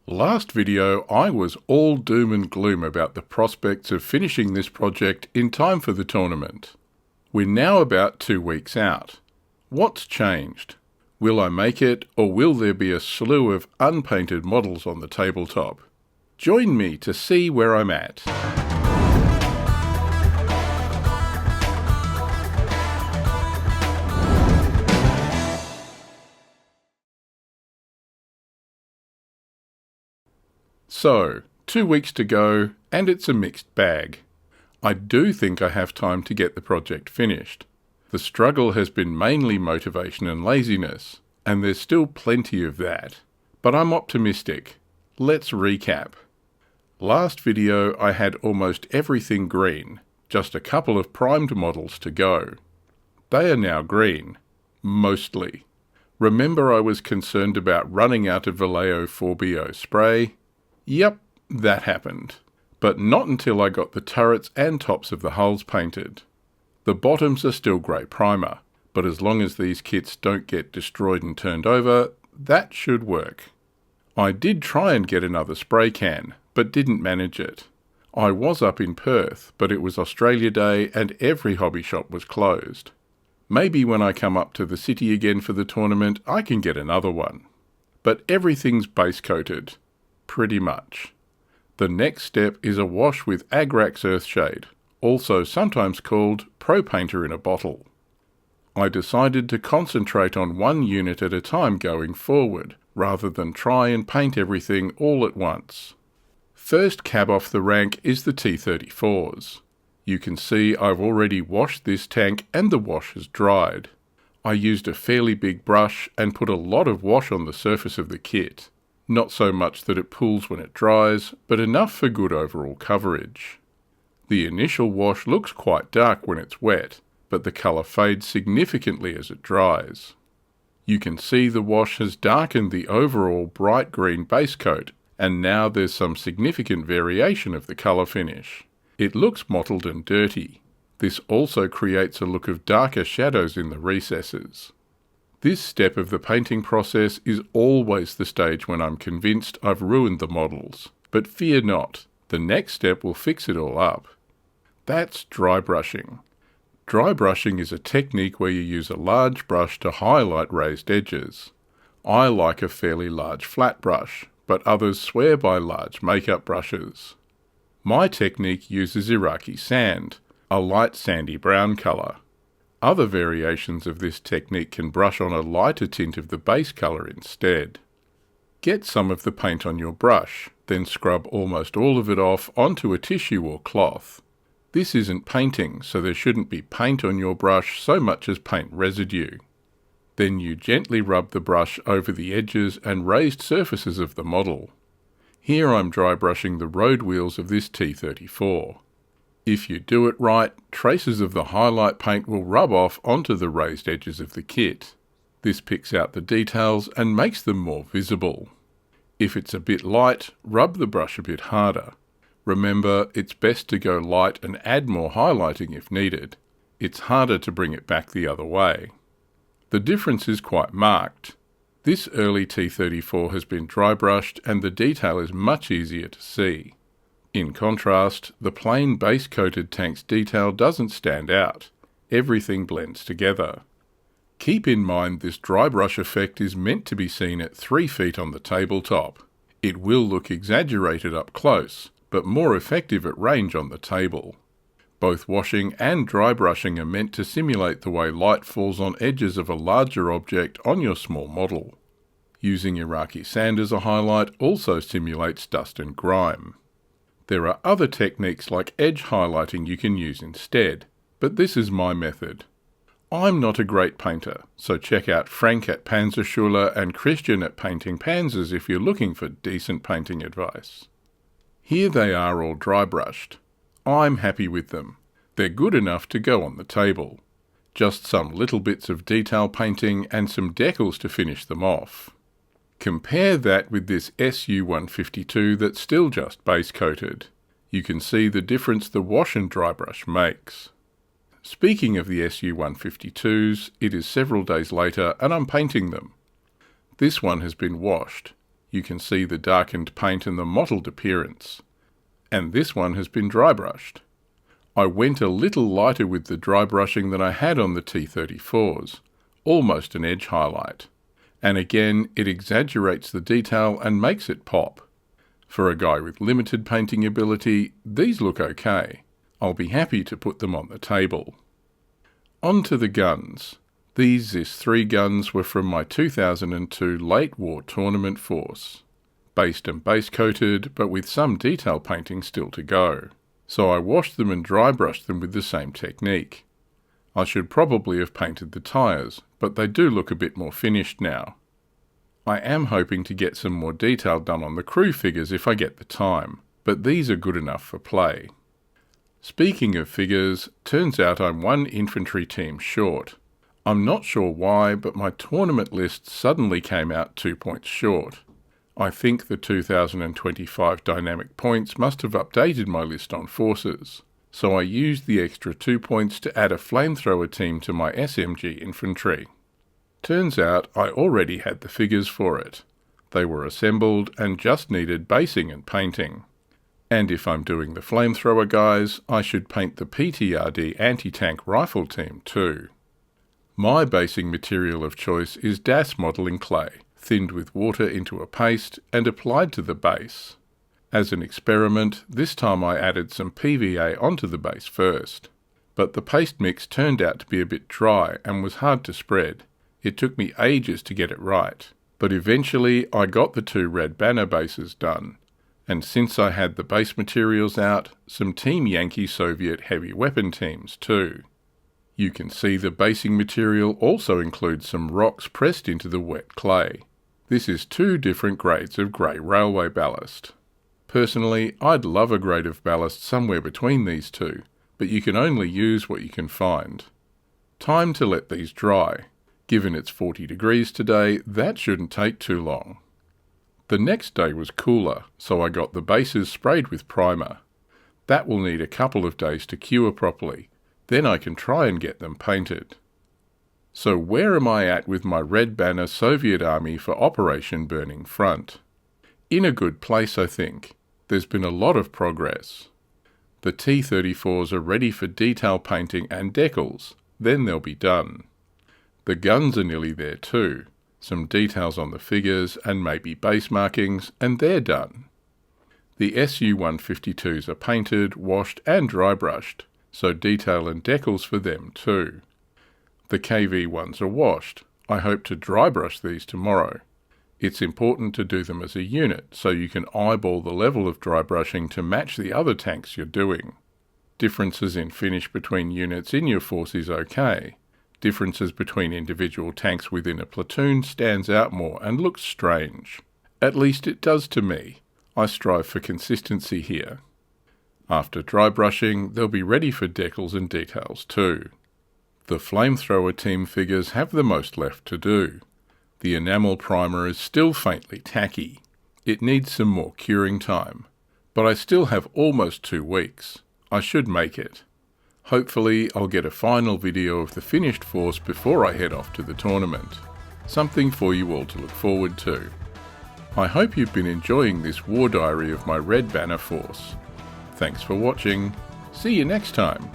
Last video, I was all doom and gloom about the prospects of finishing this project in time for the tournament. We're now about 2 weeks out. What's changed? Will I make it, or will there be a slew of unpainted models on the tabletop? Join me to see where I'm at. So, 2 weeks to go, and it's a mixed bag. I do think I have time to get the project finished. The struggle has been mainly motivation and laziness, and there's still plenty of that. But I'm optimistic. Let's recap. Last video I had almost everything green, just a couple of primed models to go. They are now green. Mostly. Remember I was concerned about running out of Vallejo 4BO spray? Yep, that happened. But not until I got the turrets and tops of the hulls painted. The bottoms are still grey primer, but as long as these kits don't get destroyed and turned over, that should work. I did try and get another spray can, but didn't manage it. I was up in Perth, but it was Australia Day and every hobby shop was closed. Maybe when I come up to the city again for the tournament, I can get another one. But everything's base coated. Pretty much. The next step is a wash with Agrax Earthshade, also sometimes called Pro Painter in a bottle. I decided to concentrate on one unit at a time going forward, rather than try and paint everything all at once. First cab off the rank is the T-34s. You can see I've already washed this tank and the wash has dried. I used a fairly big brush and put a lot of wash on the surface of the kit. Not so much that it pools when it dries, but enough for good overall coverage. The initial wash looks quite dark when it's wet, but the colour fades significantly as it dries. You can see the wash has darkened the overall bright green base coat, and now there's some significant variation of the colour finish. It looks mottled and dirty. This also creates a look of darker shadows in the recesses. This step of the painting process is always the stage when I'm convinced I've ruined the models. But fear not, the next step will fix it all up. That's dry brushing. Dry brushing is a technique where you use a large brush to highlight raised edges. I like a fairly large flat brush, but others swear by large makeup brushes. My technique uses Iraqi sand, a light sandy brown colour. Other variations of this technique can brush on a lighter tint of the base colour instead. Get some of the paint on your brush, then scrub almost all of it off onto a tissue or cloth. This isn't painting, so there shouldn't be paint on your brush so much as paint residue. Then you gently rub the brush over the edges and raised surfaces of the model. Here I'm dry brushing the road wheels of this T-34. If you do it right, traces of the highlight paint will rub off onto the raised edges of the kit. This picks out the details and makes them more visible. If it's a bit light, rub the brush a bit harder. Remember, it's best to go light and add more highlighting if needed. It's harder to bring it back the other way. The difference is quite marked. This early T-34 has been dry brushed and the detail is much easier to see. In contrast, the plain base-coated tank's detail doesn't stand out. Everything blends together. Keep in mind this dry brush effect is meant to be seen at 3 feet on the tabletop. It will look exaggerated up close, but more effective at range on the table. Both washing and dry brushing are meant to simulate the way light falls on edges of a larger object on your small model. Using Iraqi sand as a highlight also simulates dust and grime. There are other techniques like edge highlighting you can use instead, but this is my method. I'm not a great painter, so check out Frank at Panzerschule and Christian at Painting Panzers if you're looking for decent painting advice. Here they are all dry brushed. I'm happy with them. They're good enough to go on the table. Just some little bits of detail painting and some decals to finish them off. Compare that with this SU-152 that's still just base coated. You can see the difference the wash and dry brush makes. Speaking of the SU-152s, it is several days later and I'm painting them. This one has been washed. You can see the darkened paint and the mottled appearance. And this one has been dry brushed. I went a little lighter with the dry brushing than I had on the T34s, almost an edge highlight. And again, it exaggerates the detail and makes it pop. For a guy with limited painting ability, these look okay. I'll be happy to put them on the table. On to the guns. These ZIS 3 guns were from my 2002 late war tournament force. Based and base coated, but with some detail painting still to go. So I washed them and dry brushed them with the same technique. I should probably have painted the tyres, but they do look a bit more finished now. I am hoping to get some more detail done on the crew figures if I get the time, but these are good enough for play. Speaking of figures, turns out I'm one infantry team short. I'm not sure why, but my tournament list suddenly came out 2 points short. I think the 2025 dynamic points must have updated my list on forces, so I used the extra 2 points to add a flamethrower team to my SMG infantry. Turns out I already had the figures for it. They were assembled and just needed basing and painting. And if I'm doing the flamethrower guys, I should paint the PTRD anti-tank rifle team too. My basing material of choice is DAS modelling clay, thinned with water into a paste and applied to the base. As an experiment, this time I added some PVA onto the base first. But the paste mix turned out to be a bit dry and was hard to spread. It took me ages to get it right, but eventually I got the 2 red banner bases done, and since I had the base materials out, some Team Yankee Soviet heavy weapon teams too. You can see the basing material also includes some rocks pressed into the wet clay. This is 2 different grades of grey railway ballast. Personally, I'd love a grade of ballast somewhere between these two, but you can only use what you can find. Time to let these dry. Given it's 40 degrees today, that shouldn't take too long. The next day was cooler, so I got the bases sprayed with primer. That will need a couple of days to cure properly, then I can try and get them painted. So where am I at with my Red Banner Soviet Army for Operation Burning Front? In a good place, I think. There's been a lot of progress. The T-34s are ready for detail painting and decals, then they'll be done. The guns are nearly there too, some details on the figures and maybe base markings, and they're done. The Su-152s are painted, washed and dry brushed, so detail and decals for them too. The KV-1s are washed. I hope to dry brush these tomorrow. It's important to do them as a unit so you can eyeball the level of dry brushing to match the other tanks you're doing. Differences in finish between units in your force is okay. Differences between individual tanks within a platoon stands out more and looks strange. At least it does to me. I strive for consistency here. After dry brushing, they'll be ready for decals and details too. The flamethrower team figures have the most left to do. The enamel primer is still faintly tacky. It needs some more curing time. But I still have almost 2 weeks. I should make it. Hopefully I'll get a final video of the finished force before I head off to the tournament. Something for you all to look forward to. I hope you've been enjoying this war diary of my Red Banner force. Thanks for watching. See you next time.